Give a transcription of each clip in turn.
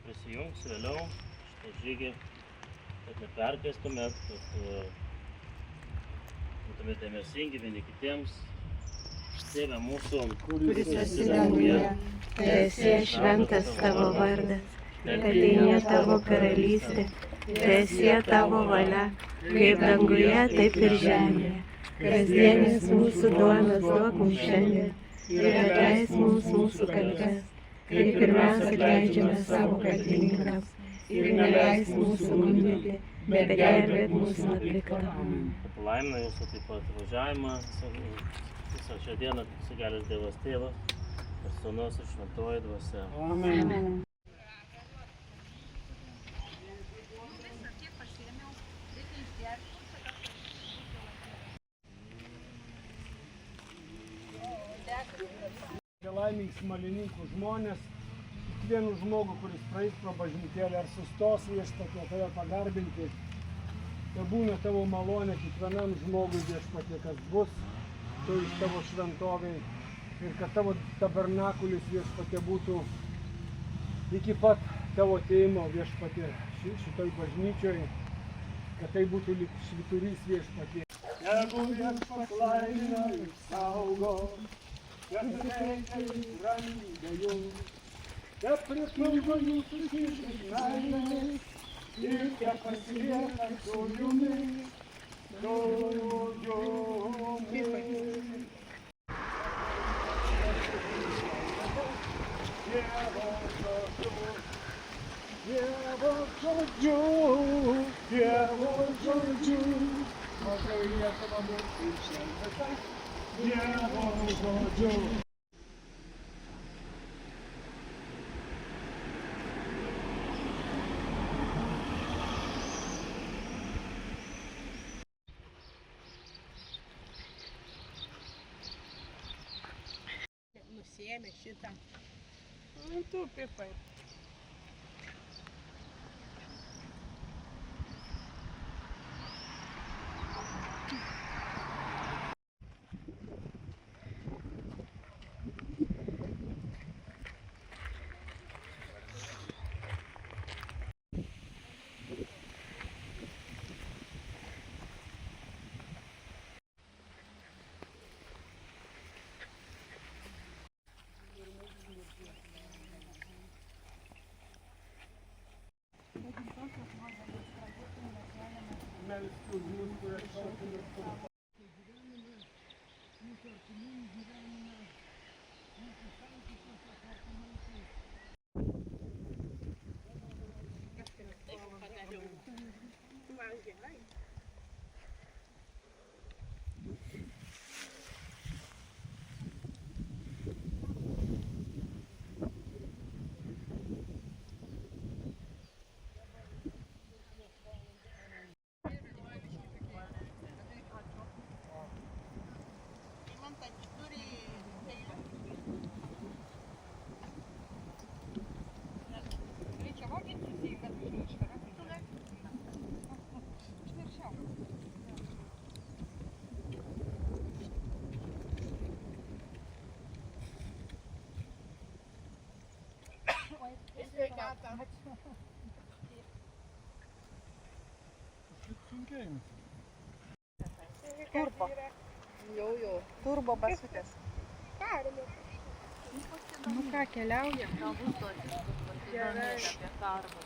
prisijungs vėliau šitą žygį, kad neperkaistumėt, kad būtumėte dėmesingi vieni kitiems. Tėve mūsų, kuris esi danguje, teesie šventas tavo vardas, ateina tavo karalystė, teesie tavo valia, kaip danguje, taip ir žemėje. Kasdienis mūsų duonos duok mums šiandien ir atleisk mums mūsų kaltes, kaip ir mes atleidžiame savo kaltininkams, ir neleisk mūsų gundyti, bet gelbėk mus nuo pikto. Palaimina jūsų taip pat važiavimą, visą šią dieną sugelės Dievas Tėvas, ir Sūnus ir Šventoji Dvasia. Amen. Laimings malininkų žmonės, kiekvienų žmogų, kuris praeis pro bažnytėlę ar sustos viešpatie tave pagarbinti, tai būna tavo malonė kiekvienam žmogui viešpatie, kas bus tu iš tavo šventoviai ir kad tavo tabernakulis viešpatie būtų iki pat tavo atėjimo viešpatie šitoj bažnyčioj, kad tai būtų lyg švyturys viešpatie. Jeigu viešpats laimina ir saugo, kad reikia ramybė jums, kad pripildo jūsų širdis meilės ir kad pasilieka su jumis, su jumis. Dievo žodžiu, Dievo žodžiu, mažai lietama mūsų šventata. Dievo žodžiu. Nusėmė šitą. Nu tu, Pipai. Melskis už mus, kurie šaukime savo. Man gerai. Turbo. Jau. Turbo basutės. Nu ką, keliaujam? Galbūt tokius pasidomėti apie karmą.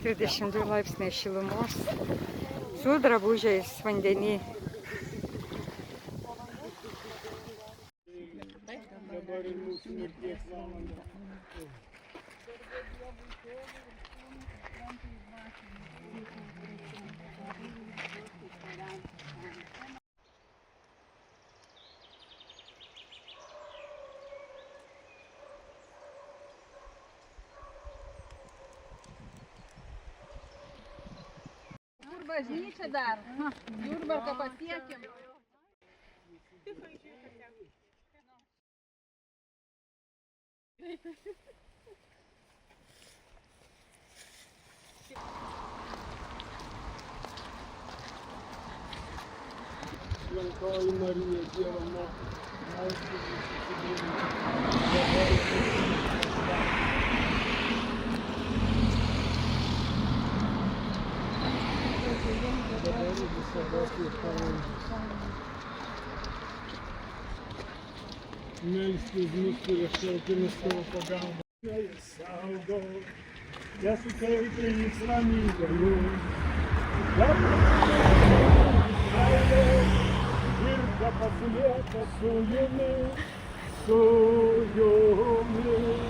-22 laipsniai šilumos, su drabužiais vandenį. Dabar ir mūsų mirties valanda. bažnyčia dar. Jurbarką pasiekėm. Šventoji Marija, Dievo motina, melskis už dabar ir visada kaip amžius. Melskis mus, kurie šaukiamės tavo pagalbą. Jis saugo, jis suteikia jis ramybę jums. Ir pasilieka su jumis, su jumis.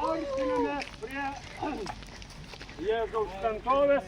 Artinamės prie Jėzaus šventovės.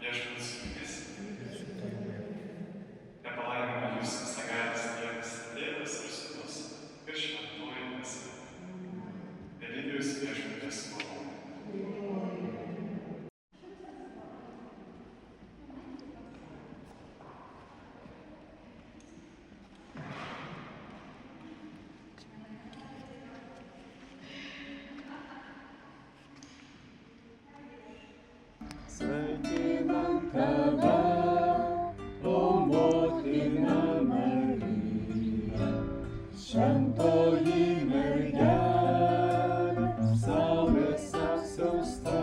Viešpats su jumis. Tepalaimina jūs visagalis Dievas, Tėvas ir Sūnus ir Šventoji Dvasia. Telydi jus viešpaties malonė. Sveikinam tave, o motina Marija, šventoji mergelė, saulės apsiausta,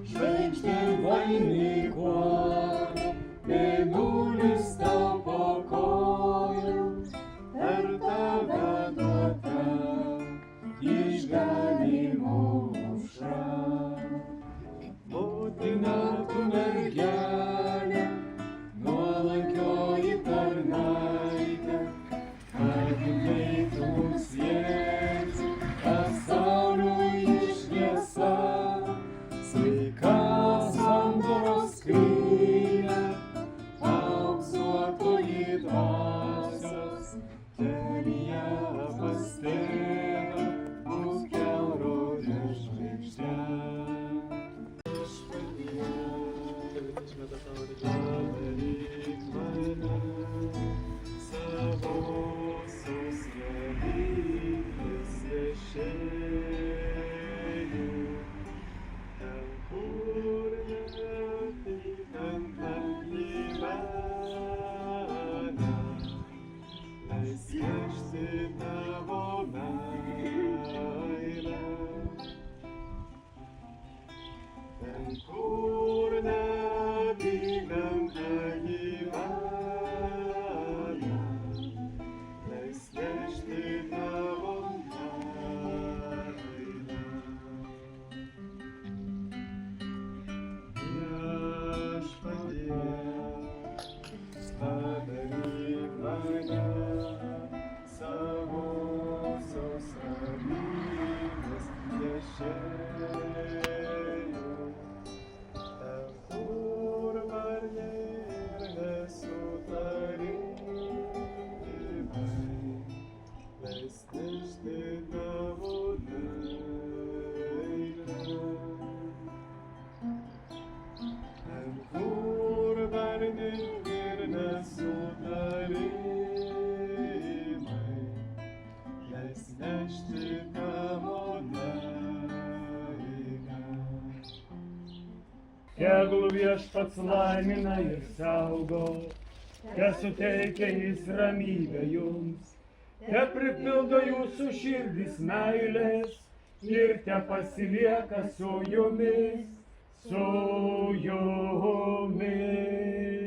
žvaigždė vainikuoja, mėnulis tau po kojų, per tave duota išganymo aušra. Motina tu mergelė, nuolankioji tarnaitė, atidėjai tu mums Jėzų, pasauliui šviesa, sveika sandoros skrynia, auksuotoji dvasios, kelyje pas tėvą, mus kelrodė žvaigždė. Padaryk mane savosios ramybės nešėju, ten, kur neapykanta gyvena, leisk nešti tavo meilę. Ten, kur neapykanta gyvena, leisk nešti tavo meilę. Viešpatie, padaryk mane savosios ramybės nešėju, ten, kur vargiai ir nesutarimai, leisk nešti tavo meilę. Ten, kur vargiai ir nesutarimai, Tegul Viešpats laimina ir saugo, te suteikia jis ramybę jums, te pripildo jūsų širdis meilės ir te pasilieka su jumis, su jumis.